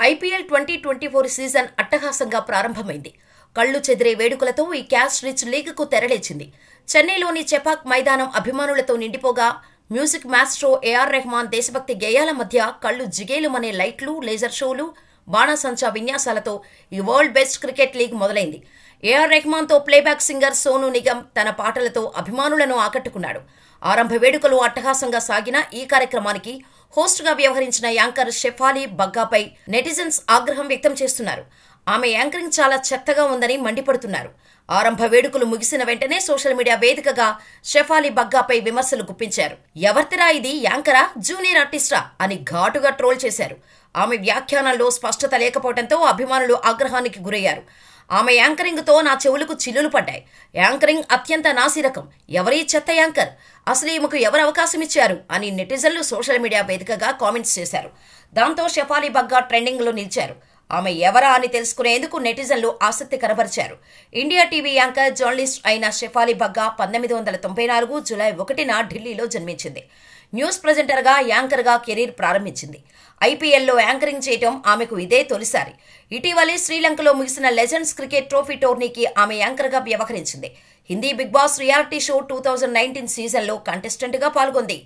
IPL 2024 season అట్టహాసంగా ప్రారంభమైంది. కళ్లు చెదిరే వేడుకలతో ఈ క్యాష్ రిచ్ లీగ్కు తెరలేచింది. చెన్నైలోని చెపాక్ మైదానం అభిమానులతో నిండిపోగా మ్యూజిక్ మాస్ట్రో ఏఆర్ రెహమాన్ దేశభక్తి గేయాల మధ్య కళ్లు జిగేలుమనే లైట్లు, లేజర్ షోలు, బాణాసంచా విన్యాసాలతో ఈ వరల్డ్ బెస్ట్ క్రికెట్ లీగ్ మొదలైంది. ఏఆర్ రెహమాన్తో ప్లేబ్యాక్ సింగర్ సోనూ నిగమ్ తన పాటలతో అభిమానులను ఆకట్టుకున్నాడు. ఆరంభ వేడుకలు అట్టహాసంగా సాగిన ఈ కార్యక్రమానికి హోస్ట్గా వ్యవహరించిన యాంకర్ షెఫాలి బగ్గాపై నెటిజన్స్ ఆగ్రహం వ్యక్తం చేస్తున్నారు. ఆమె యాంకరింగ్ చాలా చెత్తగా ఉందని మండిపడుతున్నారు. ఆరంభ వేడుకలు ముగిసిన వెంటనే సోషల్ మీడియా వేదికగా షెఫాలి బగ్గాపై విమర్శలు గుప్పించారు. ఎవరితరా ఇది, యాంకరా, జూనియర్ ఆర్టిస్టా అని ఘాటుగా ట్రోల్ చేశారు. ఆమె వ్యాఖ్యానాల్లో స్పష్టత లేకపోవడంతో అభిమానులు ఆగ్రహానికి గురయ్యారు. ఆమె యాంకరింగ్తో నా చెవులకు చిల్లులు పడ్డాయి. యాంకరింగ్ అత్యంత నాసిరకం. ఎవరీ చెత్త యాంకర్, అసలు ఈమెకు ఎవరు అవకాశం ఇచ్చారు అని నెటిజన్లు సోషల్ మీడియా వేదికగా కామెంట్స్ చేశారు. దాంతో షెఫాలి బగ్గా ట్రెండింగ్లో నిలిచారు. ఆమె ఎవరా అని తెలుసుకునేందుకు నెటిజన్లు ఆసక్తి కనబరిచారు. ఇండియా టీవీ యాంకర్, జర్నలిస్ట్ అయిన షెఫాలి బగ్గా 1994 జూలై 1న ఢిల్లీలో జన్మించింది. న్యూస్ ప్రెజెంటర్గా, యాంకర్గా కెరీర్ ప్రారంభించింది. ఐపీఎల్లో యాంకరింగ్ చేయడం ఆమెకు ఇదే తొలిసారి. ఇటీవలే శ్రీలంకలో ముగిసిన లెజెండ్స్ క్రికెట్ ట్రోఫీ టోర్నీకి ఆమె యాంకర్గా వ్యవహరించింది. Hindi Bigg Boss reality show 2019 సీజన్లో కంటెస్టెంట్గా పాల్గొంది.